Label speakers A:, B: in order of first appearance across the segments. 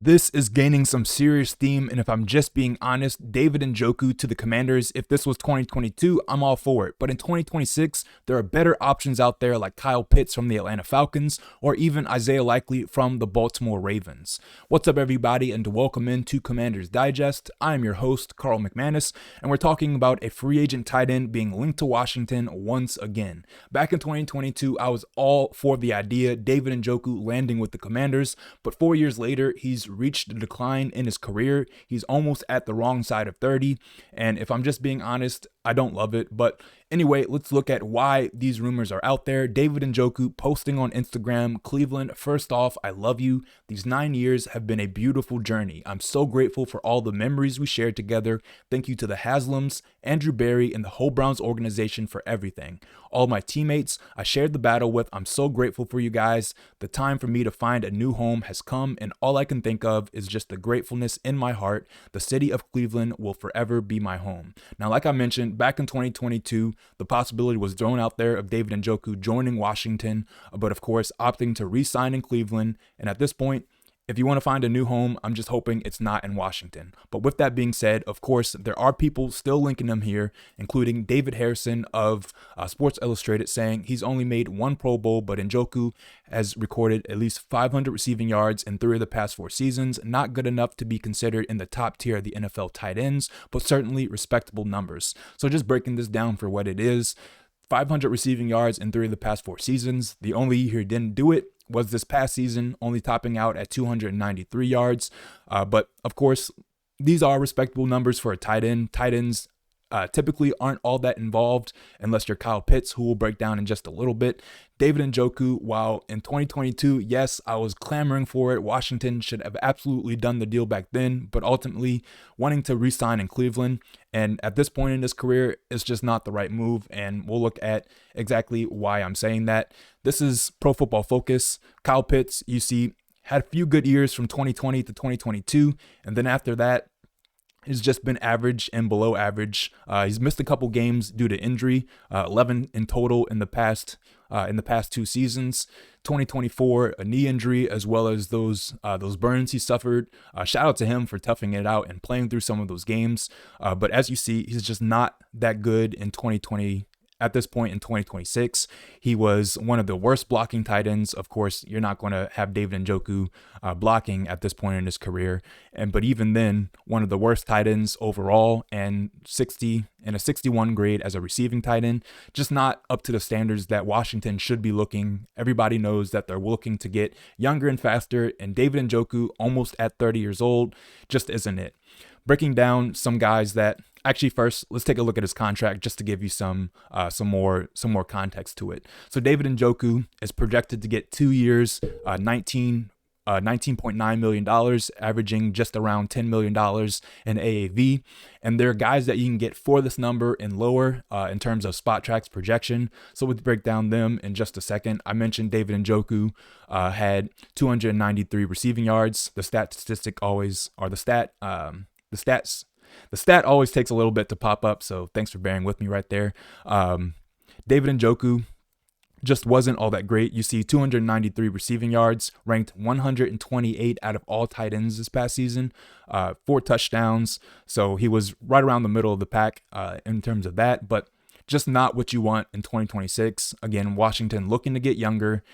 A: This is gaining some serious steam, and if I'm just being honest, David Njoku to the Commanders, if this was 2022, I'm all for it. But in 2026, there are better options out there like Kyle Pitts from the Atlanta Falcons or even Isaiah Likely from the Baltimore Ravens. What's up, everybody, and welcome into Commanders Digest. I am your host, Carl McManus, and we're talking about a free agent tight end being linked to Washington once again. Back in 2022, I was all for the idea, David Njoku landing with the Commanders, but 4 years later, he's reached a decline in his career. He's almost at the wrong side of 30. And if I'm just being honest, I don't love it. But anyway, let's look at why these rumors are out there. David Njoku posting on Instagram, Cleveland, first off, I love you. These 9 years have been a beautiful journey. I'm so grateful for all the memories we shared together. Thank you to the Haslams, Andrew Berry, and the whole Browns organization for everything. All my teammates I shared the battle with, I'm so grateful for you guys. The time for me to find a new home has come, and all I can think of is just the gratefulness in my heart. The city of Cleveland will forever be my home. Now, like I mentioned, back in 2022, the possibility was thrown out there of David Njoku joining Washington, but of course, opting to re-sign in Cleveland. And at this point, if you want to find a new home, I'm just hoping it's not in Washington. But with that being said, of course, there are people still linking him here, including David Harrison of Sports Illustrated saying he's only made one Pro Bowl, but Njoku has recorded at least 500 receiving yards in 3 of the past 4 seasons. Not good enough to be considered in the top tier of the NFL tight ends, but certainly respectable numbers. So just breaking this down for what it is, 500 receiving yards in 3 of the past 4 seasons. The only year he didn't do it was this past season, only topping out at 293 yards. But of course, these are respectable numbers for a tight end. Tight ends typically aren't all that involved unless you're Kyle Pitts, who will break down in just a little bit. David Njoku, while in 2022, yes, I was clamoring for it. Washington should have absolutely done the deal back then, but ultimately wanting to re-sign in Cleveland. And at this point in his career, it's just not the right move. And we'll look at exactly why I'm saying that. This is Pro Football Focus. Kyle Pitts, you see, had a few good years from 2020 to 2022. And then after that, he's just been average and below average. He's missed a couple games due to injury, 11 in total in the past 2 seasons. 2024, a knee injury, as well as those burns he suffered. Shout out to him for toughing it out and playing through some of those games. But as you see, he's just not that good in 2020. At this point in 2026, he was one of the worst blocking tight ends. Of course, you're not going to have David Njoku blocking at this point in his career. But even then, one of the worst tight ends overall and a 61 grade as a receiving tight end. Just not up to the standards that Washington should be looking. Everybody knows that they're looking to get younger and faster. And David Njoku, almost at 30 years old, just isn't it. Breaking down some guys that actually, first, let's take a look at his contract just to give you some more context to it. So David Njoku is projected to get 2 years, $19.9 million, averaging just around $10 million in AAV. And there are guys that you can get for this number and lower in terms of Spot Track's projection. So we'll break down them in just a second. I mentioned David Njoku had 293 receiving yards. The stat always takes a little bit to pop up, so thanks for bearing with me right there. David Njoku just wasn't all that great. You see 293 receiving yards, ranked 128 out of all tight ends this past season, 4 touchdowns. So he was right around the middle of the pack in terms of that, but just not what you want in 2026. Again, Washington looking to get younger.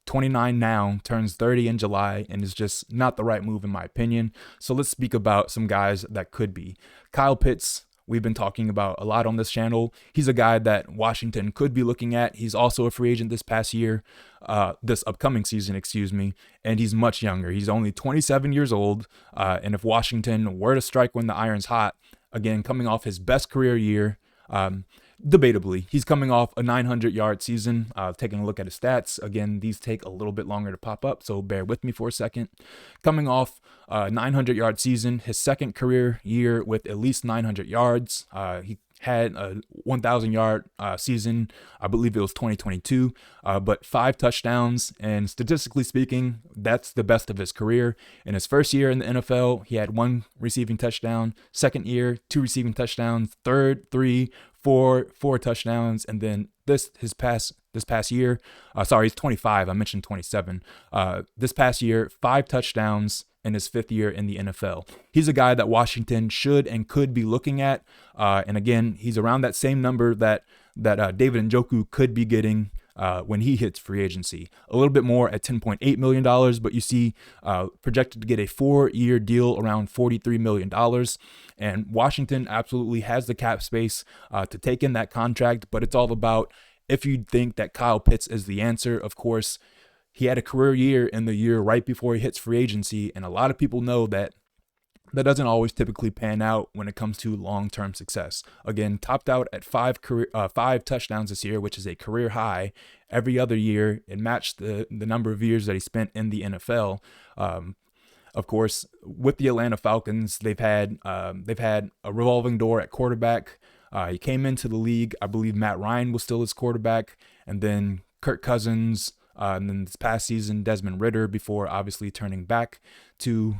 A: 29 now, turns 30 in July, and is just not the right move in my opinion. So let's speak about some guys that could be. Kyle Pitts, we've been talking about a lot on this channel. He's a guy that Washington could be looking at. He's also a free agent this upcoming season, and he's much younger. He's only 27 years old, and if Washington were to strike when the iron's hot, again, coming off his best career year, debatably, he's coming off a 900-yard season. Taking a look at his stats, again, these take a little bit longer to pop up, so bear with me for a second. Coming off a 900-yard season, his second career year with at least 900 yards. He had a 1,000-yard season, I believe it was 2022, but 5 touchdowns, and statistically speaking, that's the best of his career. In his first year in the NFL, he had 1 receiving touchdown. Second year, 2 receiving touchdowns. Third, 3, 4 touchdowns, and then this past year, he's 25. I mentioned 27. This past year, 5 touchdowns, in his 5th year in the NFL. He's a guy that Washington should and could be looking at. And again, he's around that same number that David Njoku could be getting when he hits free agency. A little bit more at $10.8 million, but you see projected to get a 4-year deal around $43 million. And Washington absolutely has the cap space to take in that contract, but it's all about if you think that Kyle Pitts is the answer. Of course, he had a career year in the year right before he hits free agency, and a lot of people know that doesn't always typically pan out when it comes to long-term success. Again, topped out at 5 touchdowns this year, which is a career high. Every other year, it matched the number of years that he spent in the NFL. Of course, with the Atlanta Falcons, they've had a revolving door at quarterback. He came into the league, I believe Matt Ryan was still his quarterback, and then Kirk Cousins, and then this past season, Desmond Ridder, before obviously turning back to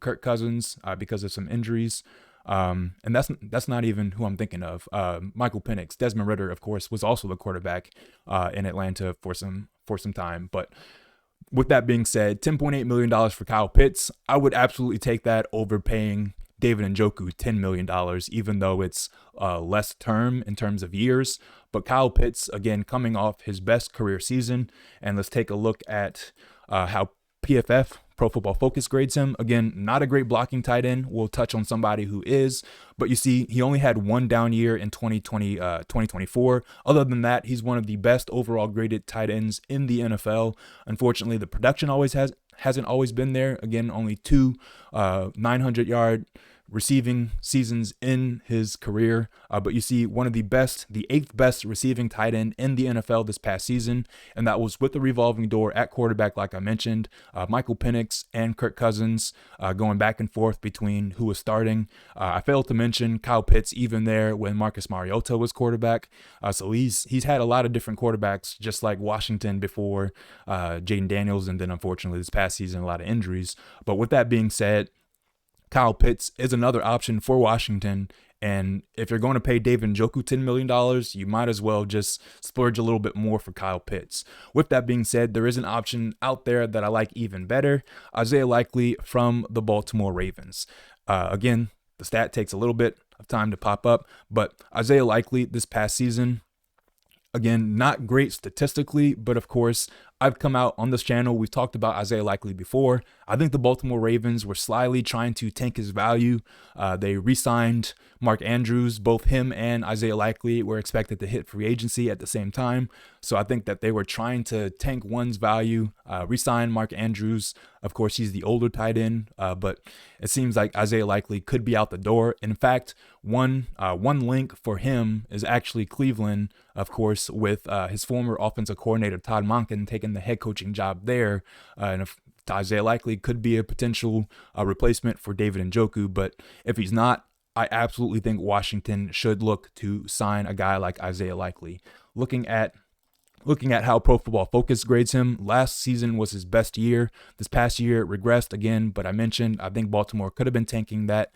A: Kirk Cousins because of some injuries. And that's not even who I'm thinking of. Michael Penix. Desmond Ridder, of course, was also the quarterback in Atlanta for some time. But with that being said, $10.8 million for Kyle Pitts, I would absolutely take that over paying David Njoku $10 million, even though it's less term in terms of years. But Kyle Pitts, again, coming off his best career season. And let's take a look at how PFF, Pro Football Focus, grades him. Again, not a great blocking tight end. We'll touch on somebody who is. But you see, he only had one down year in 2024. Other than that, he's one of the best overall graded tight ends in the NFL. Unfortunately, the production hasn't always been there. Again, only 2 900-yard receiving seasons in his career. But you see one of the 8th best receiving tight end in the NFL this past season. And that was with the revolving door at quarterback, like I mentioned, Michael Penix and Kirk Cousins going back and forth between who was starting. I failed to mention Kyle Pitts even there when Marcus Mariota was quarterback. So he's had a lot of different quarterbacks, just like Washington before Jayden Daniels. And then unfortunately this past season, a lot of injuries. But with that being said, Kyle Pitts is another option for Washington. And if you're going to pay David Njoku $10 million, you might as well just splurge a little bit more for Kyle Pitts. With that being said, there is an option out there that I like even better. Isaiah Likely from the Baltimore Ravens. Again, the stat takes a little bit of time to pop up, but Isaiah Likely this past season, again, not great statistically, but of course, I've come out on this channel. We've talked about Isaiah Likely before. I think the Baltimore Ravens were slyly trying to tank his value. They re-signed Mark Andrews. Both him and Isaiah Likely were expected to hit free agency at the same time. So I think that they were trying to tank one's value, re-sign Mark Andrews. Of course, he's the older tight end, but it seems like Isaiah Likely could be out the door. In fact, one link for him is actually Cleveland, of course, with his former offensive coordinator, Todd Monken, taking the head coaching job there. And if Isaiah Likely could be a potential replacement for David Njoku, but if he's not, I absolutely think Washington should look to sign a guy like Isaiah Likely. Looking at how Pro Football Focus grades him, last season was his best year. This past year regressed again, but I think Baltimore could have been tanking that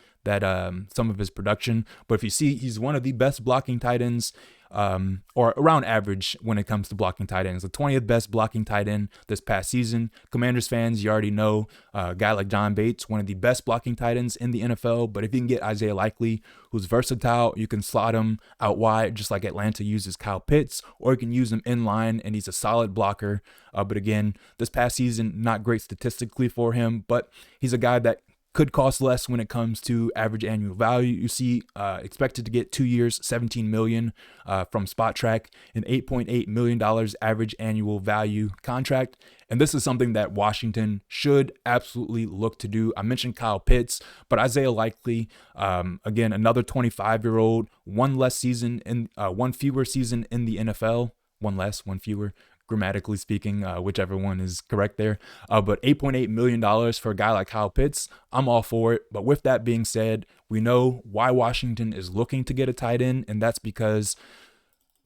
A: some of his production. But if you see, he's one of the best blocking tight ends, or around average when it comes to blocking tight ends. The 20th best blocking tight end this past season. Commanders fans, you already know a guy like John Bates, one of the best blocking tight ends in the NFL. But if you can get Isaiah Likely, who's versatile, you can slot him out wide, just like Atlanta uses Kyle Pitts, or you can use him in line, and he's a solid blocker. But again, this past season, not great statistically for him, but he's a guy that could cost less when it comes to average annual value. You see, expected to get 2 years, $17 million from Spot Track, an $8.8 million average annual value contract. And this is something that Washington should absolutely look to do. I mentioned Kyle Pitts, but Isaiah Likely, again, another 25-year-old, one fewer season in the NFL, one less, one fewer, grammatically speaking, whichever one is correct there. But $8.8 million for a guy like Kyle Pitts, I'm all for it. But with that being said, we know why Washington is looking to get a tight end, and that's because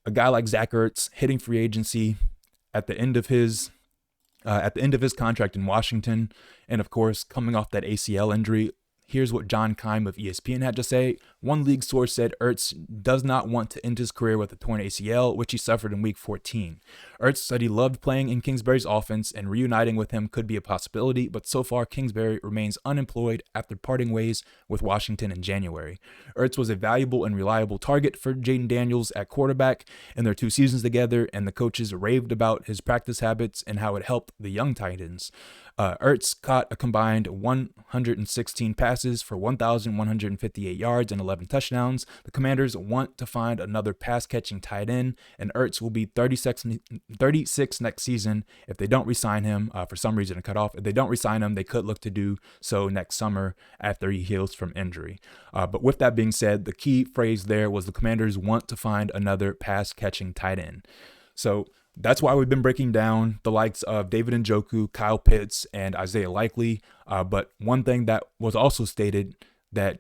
A: a guy like Zach Ertz hitting free agency at the end of his contract in Washington, and of course, coming off that ACL injury, Here's what John Keim of ESPN had to say. One league source said Ertz does not want to end his career with a torn ACL, which he suffered in week 14. Ertz said he loved playing in Kingsbury's offense and reuniting with him could be a possibility, but so far Kingsbury remains unemployed after parting ways with Washington in January. Ertz was a valuable and reliable target for Jayden Daniels at quarterback in their 2 seasons together, and the coaches raved about his practice habits and how it helped the young tight ends. Ertz caught a combined 116 passes for 1,158 yards and 11 touchdowns. The Commanders want to find another pass-catching tight end, and Ertz will be 36 next season if they don't re-sign him. For some reason, it cut off. If they don't re-sign him, they could look to do so next summer after he heals from injury. But with that being said, the key phrase there was the Commanders want to find another pass-catching tight end. So that's why we've been breaking down the likes of David Njoku, Kyle Pitts, and Isaiah Likely. But one thing that was also stated that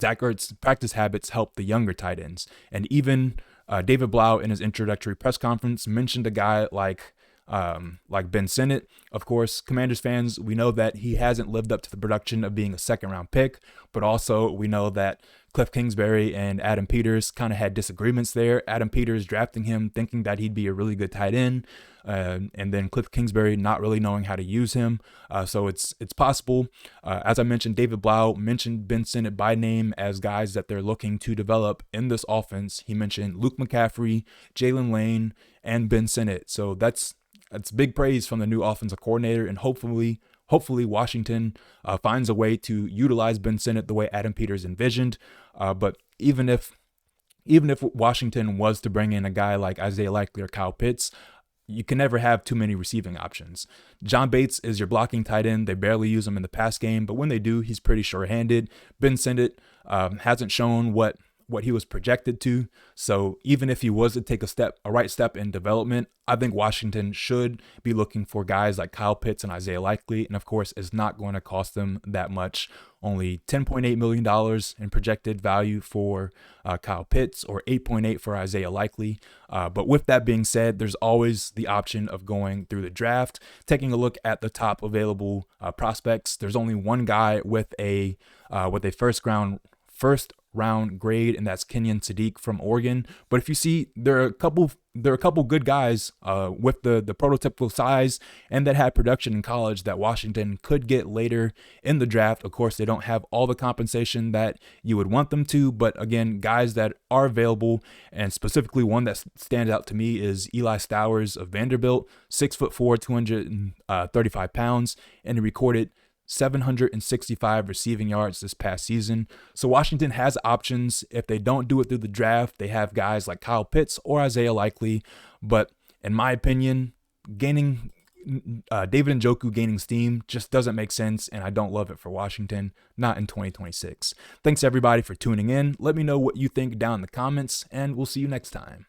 A: Zach Ertz's practice habits help the younger tight ends. And even David Blau in his introductory press conference mentioned a guy like Ben Sinnott. Of course, Commanders fans, we know that he hasn't lived up to the production of being a second-round pick, but also we know that Cliff Kingsbury and Adam Peters kind of had disagreements there. Adam Peters drafting him thinking that he'd be a really good tight end, and then Cliff Kingsbury not really knowing how to use him. So it's possible. As I mentioned, David Blau mentioned Ben Sinnott by name as guys that they're looking to develop in this offense. He mentioned Luke McCaffrey, Jalen Lane, and Ben Sinnott. So that's big praise from the new offensive coordinator, and hopefully Washington finds a way to utilize Ben Sinnott the way Adam Peters envisioned. But even if Washington was to bring in a guy like Isaiah Likely or Kyle Pitts, you can never have too many receiving options. John Bates is your blocking tight end. They barely use him in the pass game, but when they do, he's pretty sure-handed. Ben Sinnott hasn't shown what he was projected to. So even if he was to take a right step in development, I think Washington should be looking for guys like Kyle Pitts and Isaiah Likely. And of course, it's not going to cost them that much. Only $10.8 million in projected value for Kyle Pitts, or $8.8 for Isaiah Likely. But with that being said, there's always the option of going through the draft, taking a look at the top available prospects. There's only one guy with a first round grade, and that's Kenyon Sadiq from Oregon. But if you see, there are a couple good guys with the prototypical size and that had production in college that Washington could get later in the draft. Of course, they don't have all the compensation that you would want them to, but again, guys that are available, and specifically one that stands out to me is Eli Stowers of Vanderbilt, 6'4", 235 pounds, and he recorded 765 receiving yards this past season. So Washington has options. If they don't do it through the draft, they have guys like Kyle Pitts or Isaiah Likely. But in my opinion, David Njoku gaining steam just doesn't make sense, and I don't love it for Washington, not in 2026. Thanks everybody for tuning in. Let me know what you think down in the comments, and we'll see you next time.